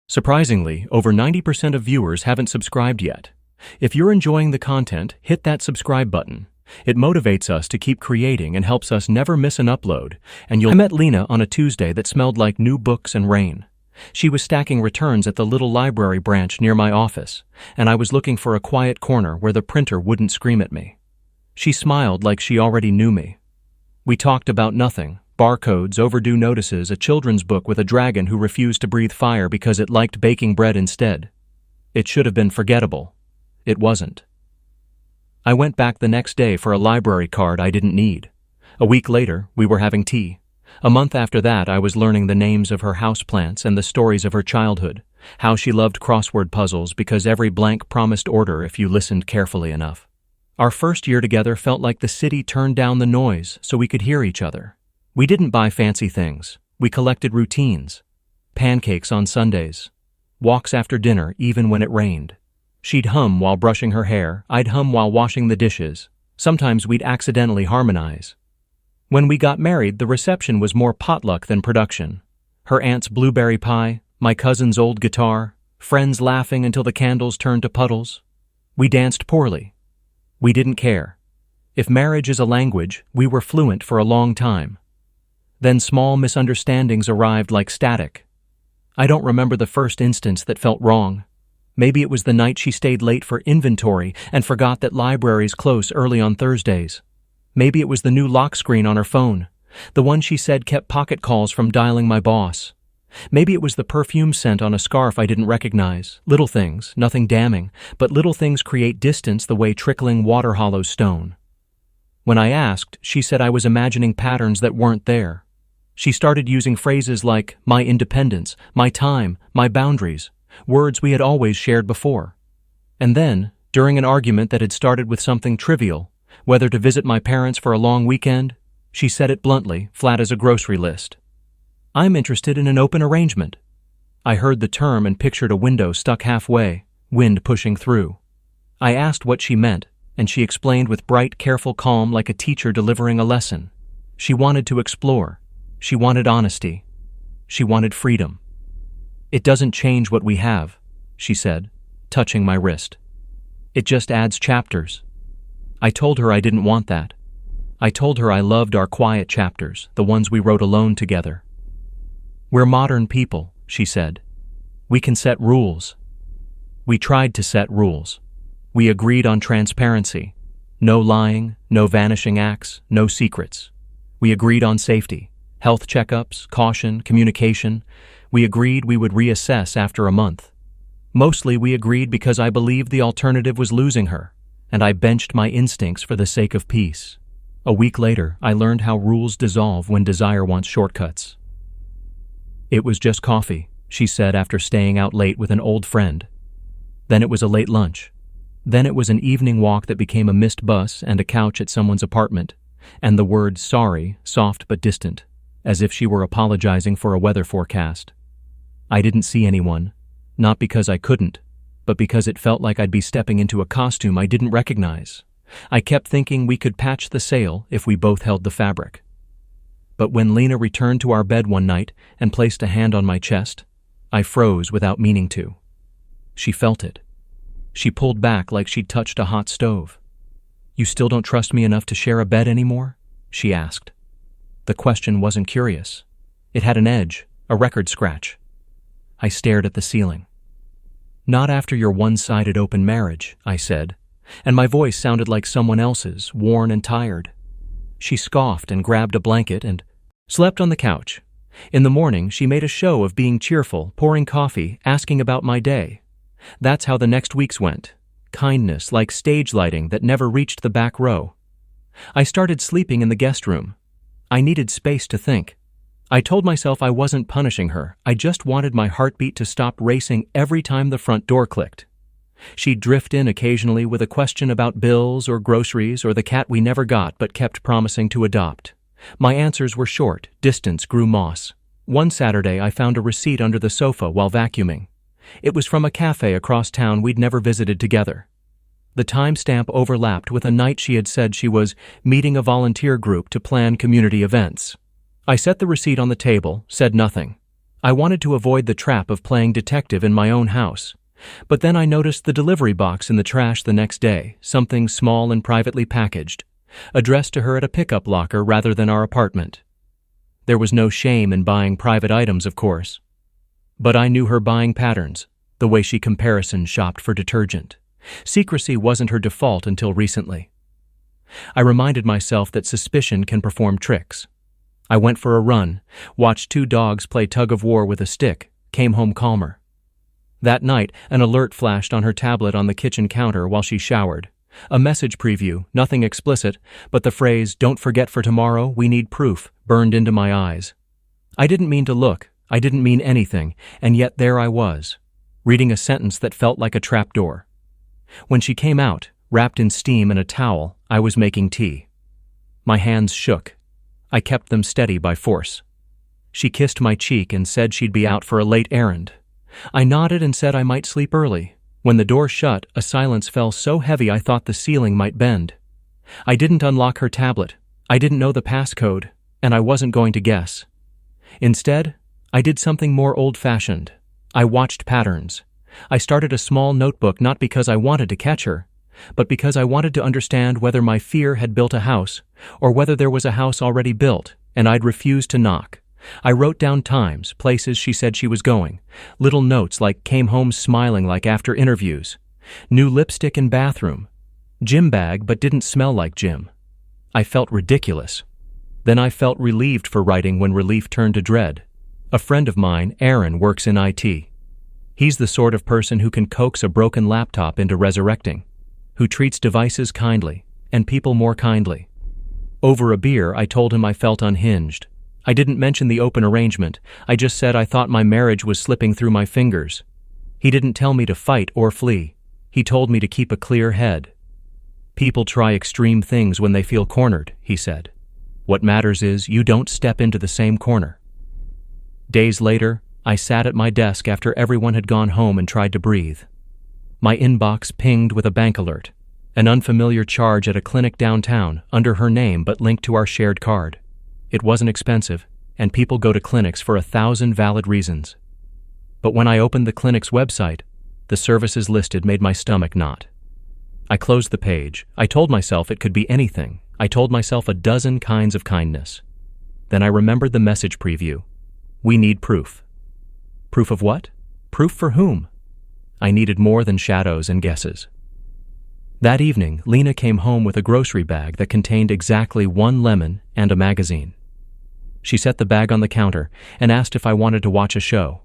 Surprisingly, over 90% of viewers haven't subscribed yet. If you're enjoying the content, hit that subscribe button. It motivates us to keep creating and helps us never miss an upload. I met Lena on a Tuesday that smelled like new books and rain. She was stacking returns at the little library branch near my office, and I was looking for a quiet corner where the printer wouldn't scream at me. She smiled like she already knew me. We talked about nothing: barcodes, overdue notices, a children's book with a dragon who refused to breathe fire because it liked baking bread instead. It should have been forgettable. It wasn't. I went back the next day for a library card I didn't need. A week later, we were having tea. A month after that, I was learning the names of her houseplants and the stories of her childhood, how she loved crossword puzzles because every blank promised order if you listened carefully enough. Our first year together felt like the city turned down the noise so we could hear each other. We didn't buy fancy things. We collected routines. Pancakes on Sundays. Walks after dinner even when it rained. She'd hum while brushing her hair, I'd hum while washing the dishes. Sometimes we'd accidentally harmonize. When we got married, the reception was more potluck than production. Her aunt's blueberry pie, my cousin's old guitar, friends laughing until the candles turned to puddles. We danced poorly. We didn't care. If marriage is a language, we were fluent for a long time. Then small misunderstandings arrived like static. I don't remember the first instance that felt wrong. Maybe it was the night she stayed late for inventory and forgot that libraries close early on Thursdays. Maybe it was the new lock screen on her phone, the one she said kept pocket calls from dialing my boss. Maybe it was the perfume scent on a scarf I didn't recognize. Little things, nothing damning, but little things create distance the way trickling water hollows stone. When I asked, she said I was imagining patterns that weren't there. She started using phrases like my independence, my time, my boundaries, words we had always shared before. And then, during an argument that had started with something trivial, whether to visit my parents for a long weekend, she said it bluntly, flat as a grocery list. I'm interested in an open arrangement. I heard the term and pictured a window stuck halfway, wind pushing through. I asked what she meant, and she explained with bright, careful calm like a teacher delivering a lesson. She wanted to explore. She wanted honesty. She wanted freedom. It doesn't change what we have, she said, touching my wrist. It just adds chapters. I told her I didn't want that. I told her I loved our quiet chapters, the ones we wrote alone together. We're modern people, she said. We can set rules. We tried to set rules. We agreed on transparency. No lying, no vanishing acts, no secrets. We agreed on safety, health checkups, caution, communication. We agreed we would reassess after a month. Mostly we agreed because I believed the alternative was losing her, and I benched my instincts for the sake of peace. A week later, I learned how rules dissolve when desire wants shortcuts. It was just coffee, she said after staying out late with an old friend. Then it was a late lunch. Then it was an evening walk that became a missed bus and a couch at someone's apartment, and the word sorry, soft but distant, as if she were apologizing for a weather forecast. I didn't see anyone, not because I couldn't, but because it felt like I'd be stepping into a costume I didn't recognize. I kept thinking we could patch the sail if we both held the fabric. But when Lena returned to our bed one night and placed a hand on my chest, I froze without meaning to. She felt it. She pulled back like she'd touched a hot stove. You still don't trust me enough to share a bed anymore? She asked. The question wasn't curious. It had an edge, a record scratch. I stared at the ceiling. Not after your one-sided open marriage, I said, and my voice sounded like someone else's, worn and tired. She scoffed and grabbed a blanket and slept on the couch. In the morning, she made a show of being cheerful, pouring coffee, asking about my day. That's how the next weeks went. Kindness like stage lighting that never reached the back row. I started sleeping in the guest room. I needed space to think. I told myself I wasn't punishing her. I just wanted my heartbeat to stop racing every time the front door clicked. She'd drift in occasionally with a question about bills or groceries or the cat we never got but kept promising to adopt. My answers were short. Distance grew moss. One Saturday, I found a receipt under the sofa while vacuuming. It was from a cafe across town we'd never visited together. The timestamp overlapped with a night she had said she was meeting a volunteer group to plan community events. I set the receipt on the table, said nothing. I wanted to avoid the trap of playing detective in my own house. But then I noticed the delivery box in the trash the next day, something small and privately packaged, addressed to her at a pickup locker rather than our apartment. There was no shame in buying private items, of course. But I knew her buying patterns, the way she comparison shopped for detergent. Secrecy wasn't her default until recently. I reminded myself that suspicion can perform tricks. I went for a run, watched 2 dogs play tug-of-war with a stick, came home calmer. That night, an alert flashed on her tablet on the kitchen counter while she showered. A message preview, nothing explicit, but the phrase, "Don't forget for tomorrow, we need proof," burned into my eyes. I didn't mean to look, I didn't mean anything, and yet there I was, reading a sentence that felt like a trapdoor. When she came out, wrapped in steam and a towel, I was making tea. My hands shook. I kept them steady by force. She kissed my cheek and said she'd be out for a late errand. I nodded and said I might sleep early. When the door shut, a silence fell so heavy I thought the ceiling might bend. I didn't unlock her tablet. I didn't know the passcode, and I wasn't going to guess. Instead, I did something more old-fashioned. I watched patterns. I started a small notebook not because I wanted to catch her, but because I wanted to understand whether my fear had built a house, or whether there was a house already built, and I'd refused to knock. I wrote down times, places she said she was going, little notes like came home smiling like after interviews, new lipstick in bathroom, gym bag but didn't smell like gym. I felt ridiculous. Then I felt relieved for writing when relief turned to dread. A friend of mine, Aaron, works in IT. He's the sort of person who can coax a broken laptop into resurrecting, who treats devices kindly and people more kindly. Over a beer, I told him I felt unhinged. I didn't mention the open arrangement. I just said I thought my marriage was slipping through my fingers. He didn't tell me to fight or flee. He told me to keep a clear head. People try extreme things when they feel cornered, he said. What matters is you don't step into the same corner. Days later, I sat at my desk after everyone had gone home and tried to breathe. My inbox pinged with a bank alert, an unfamiliar charge at a clinic downtown under her name but linked to our shared card. It wasn't expensive, and people go to clinics for 1,000 valid reasons. But when I opened the clinic's website, the services listed made my stomach knot. I closed the page. I told myself it could be anything. I told myself a dozen kinds of kindness. Then I remembered the message preview. We need proof. Proof of what? Proof for whom? I needed more than shadows and guesses. That evening, Lena came home with a grocery bag that contained exactly 1 lemon and a magazine. She set the bag on the counter and asked if I wanted to watch a show.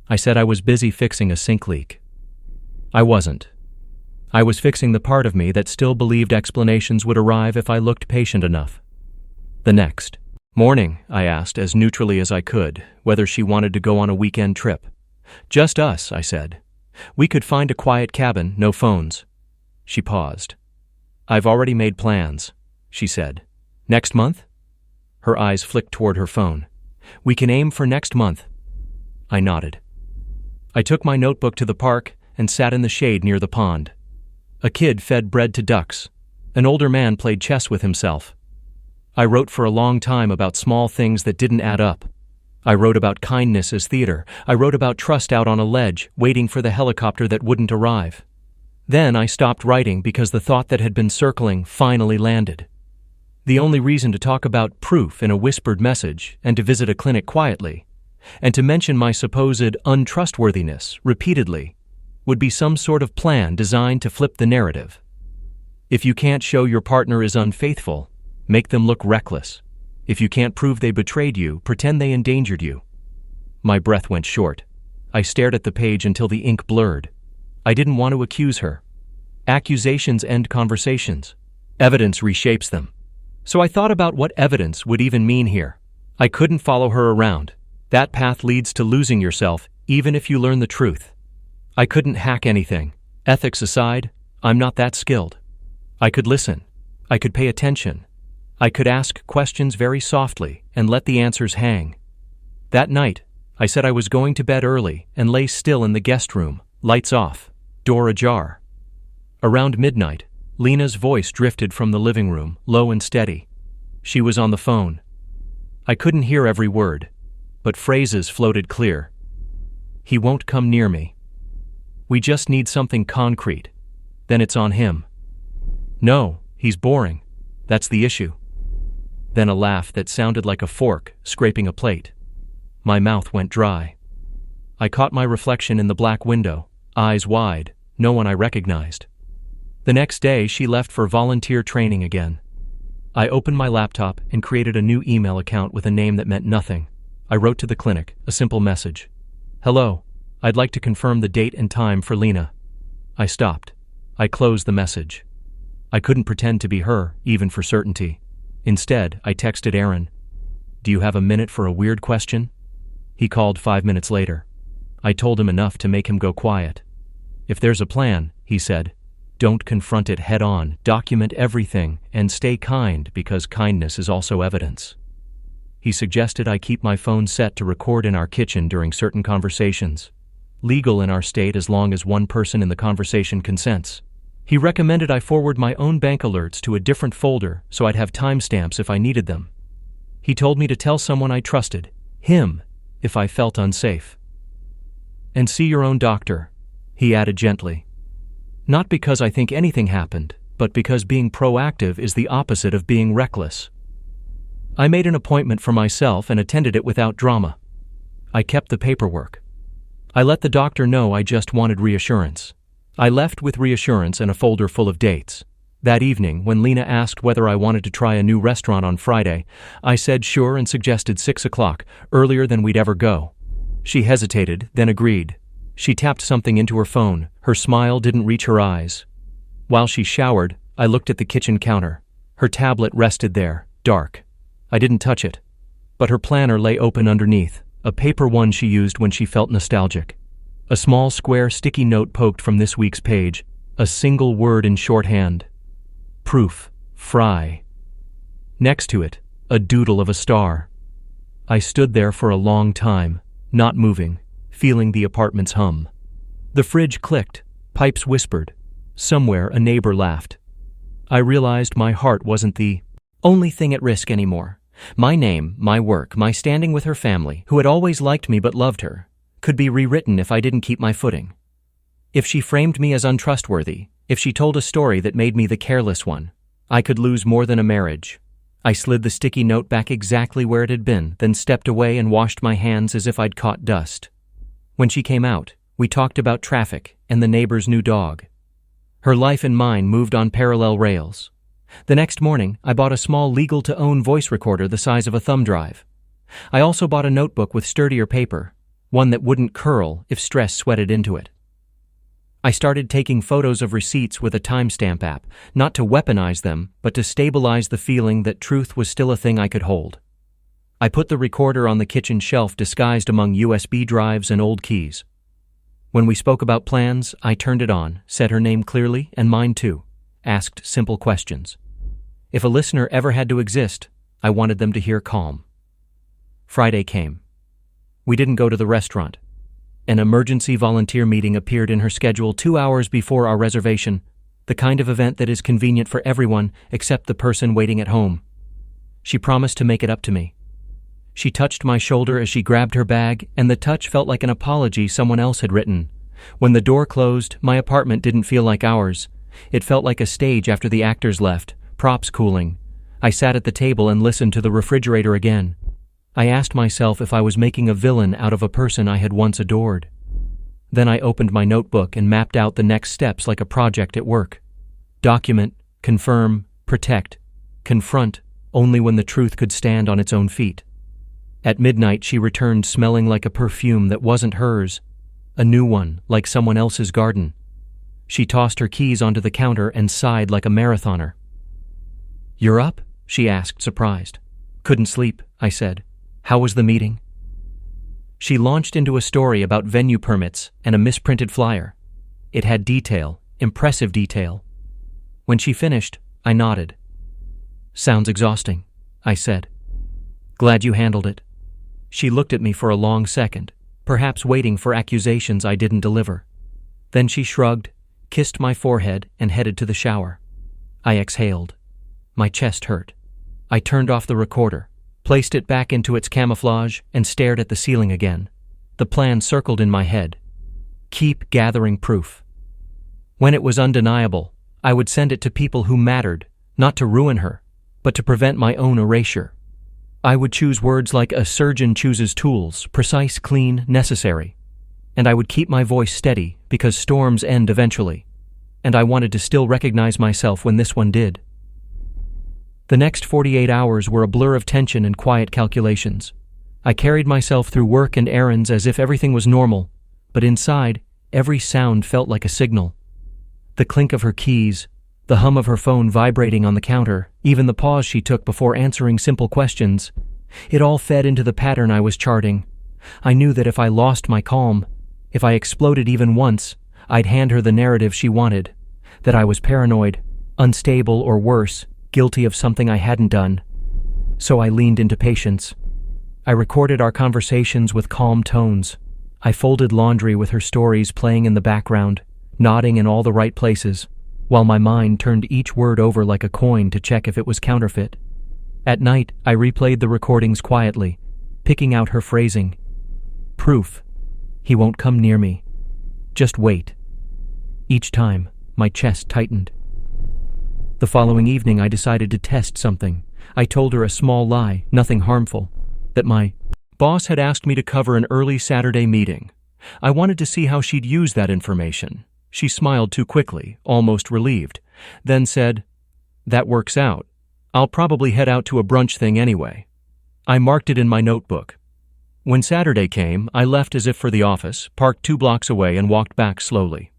I said I was busy fixing a sink leak. I wasn't. I was fixing the part of me that still believed explanations would arrive if I looked patient enough. The next morning, I asked as neutrally as I could whether she wanted to go on a weekend trip. Just us, I said. We could find a quiet cabin, no phones. She paused. I've already made plans, she said. Next month? Her eyes flicked toward her phone. We can aim for next month. I nodded. I took my notebook to the park and sat in the shade near the pond. A kid fed bread to ducks. An older man played chess with himself. I wrote for a long time about small things that didn't add up. I wrote about kindness as theater. I wrote about trust out on a ledge, waiting for the helicopter that wouldn't arrive. Then I stopped writing because the thought that had been circling finally landed. The only reason to talk about proof in a whispered message and to visit a clinic quietly, and to mention my supposed untrustworthiness repeatedly, would be some sort of plan designed to flip the narrative. If you can't show your partner is unfaithful, make them look reckless. If you can't prove they betrayed you, pretend they endangered you. My breath went short. I stared at the page until the ink blurred. I didn't want to accuse her. Accusations end conversations. Evidence reshapes them. So I thought about what evidence would even mean here. I couldn't follow her around. That path leads to losing yourself, even if you learn the truth. I couldn't hack anything. Ethics aside, I'm not that skilled. I could listen. I could pay attention. I could ask questions very softly and let the answers hang. That night, I said I was going to bed early and lay still in the guest room, lights off, door ajar. Around midnight, Lena's voice drifted from the living room, low and steady. She was on the phone. I couldn't hear every word. but phrases floated clear. He won't come near me. We just need something concrete. Then it's on him. No, he's boring. That's the issue. Then a laugh that sounded like a fork scraping a plate. My mouth went dry. I caught my reflection in the black window, eyes wide, no one I recognized. The next day, she left for volunteer training again. I opened my laptop and created a new email account with a name that meant nothing. I wrote to the clinic, a simple message. Hello, I'd like to confirm the date and time for Lena. I stopped. I closed the message. I couldn't pretend to be her, even for certainty. Instead, I texted Aaron. Do you have a minute for a weird question? He called 5 minutes later. I told him enough to make him go quiet. If there's a plan, he said, don't confront it head on, document everything, and stay kind because kindness is also evidence. He suggested I keep my phone set to record in our kitchen during certain conversations. Legal in our state as long as one person in the conversation consents. He recommended I forward my own bank alerts to a different folder so I'd have timestamps if I needed them. He told me to tell someone I trusted, him, if I felt unsafe. And see your own doctor, he added gently. Not because I think anything happened, but because being proactive is the opposite of being reckless. I made an appointment for myself and attended it without drama. I kept the paperwork. I let the doctor know I just wanted reassurance. I left with reassurance and a folder full of dates. That evening, when Lena asked whether I wanted to try a new restaurant on Friday, I said sure and suggested 6 o'clock, earlier than we'd ever go. She hesitated, then agreed. She tapped something into her phone. Her smile didn't reach her eyes. While she showered, I looked at the kitchen counter. Her tablet rested there, dark. I didn't touch it. But her planner lay open underneath, a paper one she used when she felt nostalgic. A small square sticky note poked from this week's page, a single word in shorthand. Proof, Fry. Next to it, a doodle of a star. I stood there for a long time, not moving, feeling the apartment's hum. The fridge clicked, pipes whispered. Somewhere a neighbor laughed. I realized my heart wasn't the only thing at risk anymore. My name, my work, my standing with her family, who had always liked me but loved her, could be rewritten if I didn't keep my footing. If she framed me as untrustworthy, if she told a story that made me the careless one, I could lose more than a marriage. I slid the sticky note back exactly where it had been, then stepped away and washed my hands as if I'd caught dust. When she came out, we talked about traffic and the neighbor's new dog. Her life and mine moved on parallel rails. The next morning, I bought a small legal-to-own voice recorder the size of a thumb drive. I also bought a notebook with sturdier paper, one that wouldn't curl if stress sweated into it. I started taking photos of receipts with a timestamp app, not to weaponize them, but to stabilize the feeling that truth was still a thing I could hold. I put the recorder on the kitchen shelf disguised among USB drives and old keys. When we spoke about plans, I turned it on, said her name clearly and mine too, asked simple questions. If a listener ever had to exist, I wanted them to hear calm. Friday came. We didn't go to the restaurant. An emergency volunteer meeting appeared in her schedule 2 hours before our reservation, the kind of event that is convenient for everyone except the person waiting at home. She promised to make it up to me. She touched my shoulder as she grabbed her bag, and the touch felt like an apology someone else had written. When the door closed, my apartment didn't feel like ours. It felt like a stage after the actors left, props cooling. I sat at the table and listened to the refrigerator again. I asked myself if I was making a villain out of a person I had once adored. Then I opened my notebook and mapped out the next steps like a project at work. Document, confirm, protect, confront, only when the truth could stand on its own feet. At midnight, she returned smelling like a perfume that wasn't hers, a new one, like someone else's garden. She tossed her keys onto the counter and sighed like a marathoner. "You're up?" she asked, surprised. "Couldn't sleep," I said. "How was the meeting?" She launched into a story about venue permits and a misprinted flyer. It had detail, impressive detail. When she finished, I nodded. "Sounds exhausting," I said. "Glad you handled it." She looked at me for a long second, perhaps waiting for accusations I didn't deliver. Then she shrugged, kissed my forehead, and headed to the shower. I exhaled. My chest hurt. I turned off the recorder, placed it back into its camouflage, and stared at the ceiling again. The plan circled in my head. Keep gathering proof. When it was undeniable, I would send it to people who mattered, not to ruin her, but to prevent my own erasure. I would choose words like a surgeon chooses tools, precise, clean, necessary. And I would keep my voice steady, because storms end eventually. And I wanted to still recognize myself when this one did. The next 48 hours were a blur of tension and quiet calculations. I carried myself through work and errands as if everything was normal, but inside, every sound felt like a signal. The clink of her keys, the hum of her phone vibrating on the counter, even the pause she took before answering simple questions. It all fed into the pattern I was charting. I knew that if I lost my calm, if I exploded even once, I'd hand her the narrative she wanted, that I was paranoid, unstable, or worse, guilty of something I hadn't done. So I leaned into patience. I recorded our conversations with calm tones. I folded laundry with her stories playing in the background, nodding in all the right places, while my mind turned each word over like a coin to check if it was counterfeit. At night, I replayed the recordings quietly, picking out her phrasing. Proof. He won't come near me. Just wait. Each time, my chest tightened. The following evening, I decided to test something. I told her a small lie, nothing harmful, that my boss had asked me to cover an early Saturday meeting. I wanted to see how she'd use that information. She smiled too quickly, almost relieved, then said, "That works out. I'll probably head out to a brunch thing anyway." I marked it in my notebook. When Saturday came, I left as if for the office, parked 2 blocks away, and walked back slowly.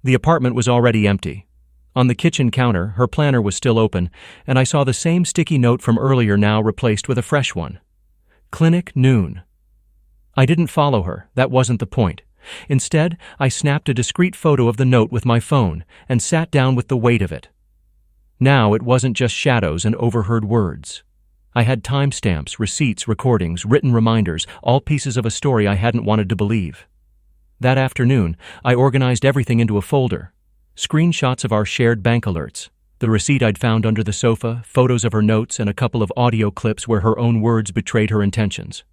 The apartment was already empty. On the kitchen counter, her planner was still open, and I saw the same sticky note from earlier now replaced with a fresh one. Clinic noon. I didn't follow her, that wasn't the point. Instead, I snapped a discreet photo of the note with my phone and sat down with the weight of it. Now it wasn't just shadows and overheard words. I had timestamps, receipts, recordings, written reminders, all pieces of a story I hadn't wanted to believe. That afternoon, I organized everything into a folder. Screenshots of our shared bank alerts, the receipt I'd found under the sofa, photos of her notes, and a couple of audio clips where her own words betrayed her intentions.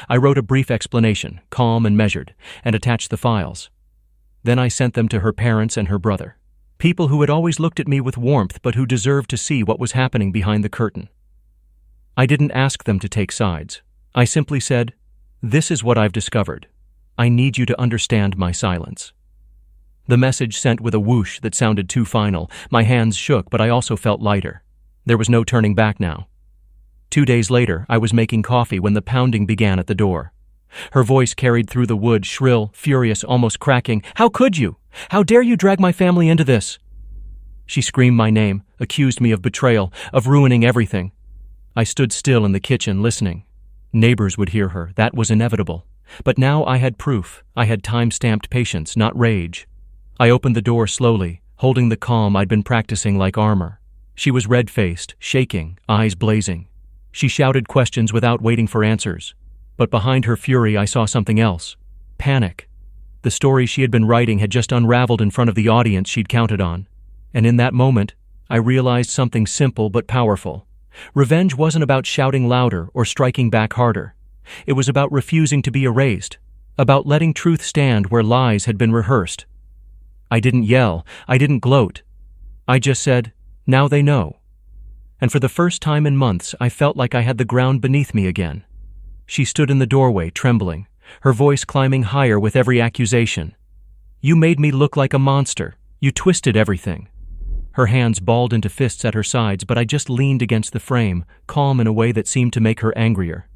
I wrote a brief explanation, calm and measured, and attached the files. Then I sent them to her parents and her brother, people who had always looked at me with warmth but who deserved to see what was happening behind the curtain. I didn't ask them to take sides. I simply said, "This is what I've discovered. I need you to understand my silence." The message sent with a whoosh that sounded too final. My hands shook, but I also felt lighter. There was no turning back now. 2 days later, I was making coffee when the pounding began at the door. Her voice carried through the wood, shrill, furious, almost cracking. "How could you? How dare you drag my family into this?" She screamed my name, accused me of betrayal, of ruining everything. I stood still in the kitchen, listening. Neighbors would hear her, that was inevitable. But now I had proof. I had time-stamped patience, not rage. I opened the door slowly, holding the calm I'd been practicing like armor. She was red-faced, shaking, eyes blazing. She shouted questions without waiting for answers. But behind her fury, I saw something else. Panic. The story she had been writing had just unraveled in front of the audience she'd counted on. And in that moment, I realized something simple but powerful. Revenge wasn't about shouting louder or striking back harder. It was about refusing to be erased, about letting truth stand where lies had been rehearsed. I didn't yell, I didn't gloat. I just said, "Now they know." And for the first time in months, I felt like I had the ground beneath me again. She stood in the doorway, trembling, her voice climbing higher with every accusation. "You made me look like a monster. You twisted everything." Her hands balled into fists at her sides, but I just leaned against the frame, calm in a way that seemed to make her angrier.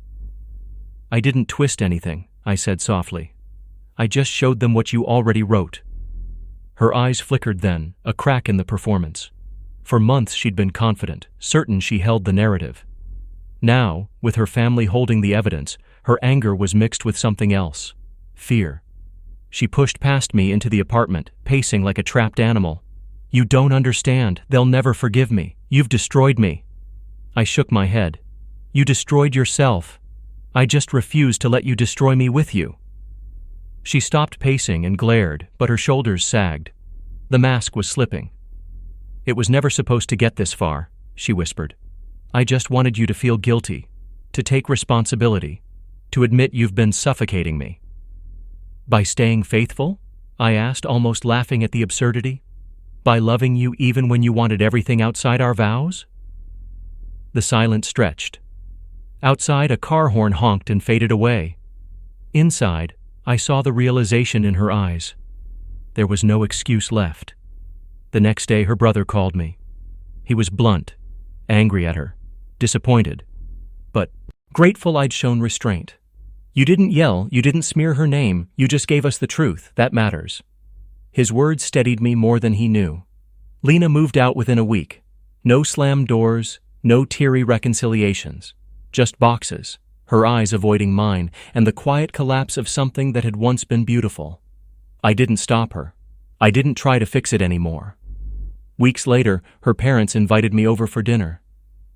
"I didn't twist anything," I said softly. "I just showed them what you already wrote." Her eyes flickered then, a crack in the performance. For months she'd been confident, certain she held the narrative. Now, with her family holding the evidence, her anger was mixed with something else. Fear. She pushed past me into the apartment, pacing like a trapped animal. "You don't understand. They'll never forgive me. You've destroyed me." I shook my head. "You destroyed yourself. I just refused to let you destroy me with you." She stopped pacing and glared, but her shoulders sagged. The mask was slipping. "It was never supposed to get this far," she whispered. "I just wanted you to feel guilty. to take responsibility, to admit you've been suffocating me. By staying faithful? I asked, almost laughing at the absurdity. By loving you even when you wanted everything outside our vows? The silence stretched. Outside, a car horn honked and faded away. Inside, I saw the realization in her eyes. There was no excuse left. The next day, her brother called me. He was blunt, angry at her, disappointed, but grateful I'd shown restraint. You didn't yell, you didn't smear her name, you just gave us the truth, that matters. His words steadied me more than he knew. Lena moved out within a week. No slammed doors, no teary reconciliations. Just boxes, her eyes avoiding mine, and the quiet collapse of something that had once been beautiful. I didn't stop her. I didn't try to fix it anymore. Weeks later, her parents invited me over for dinner.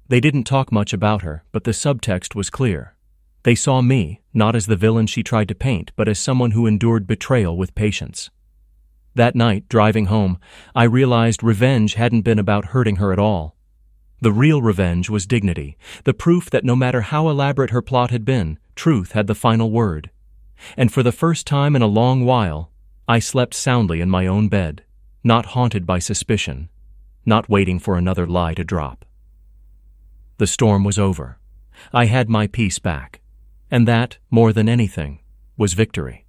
They didn't talk much about her, but the subtext was clear. They saw me, not as the villain she tried to paint, but as someone who endured betrayal with patience. That night, driving home, I realized revenge hadn't been about hurting her at all. The real revenge was dignity, the proof that no matter how elaborate her plot had been, truth had the final word. And for the first time in a long while, I slept soundly in my own bed, not haunted by suspicion, not waiting for another lie to drop. The storm was over. I had my peace back. And that, more than anything, was victory.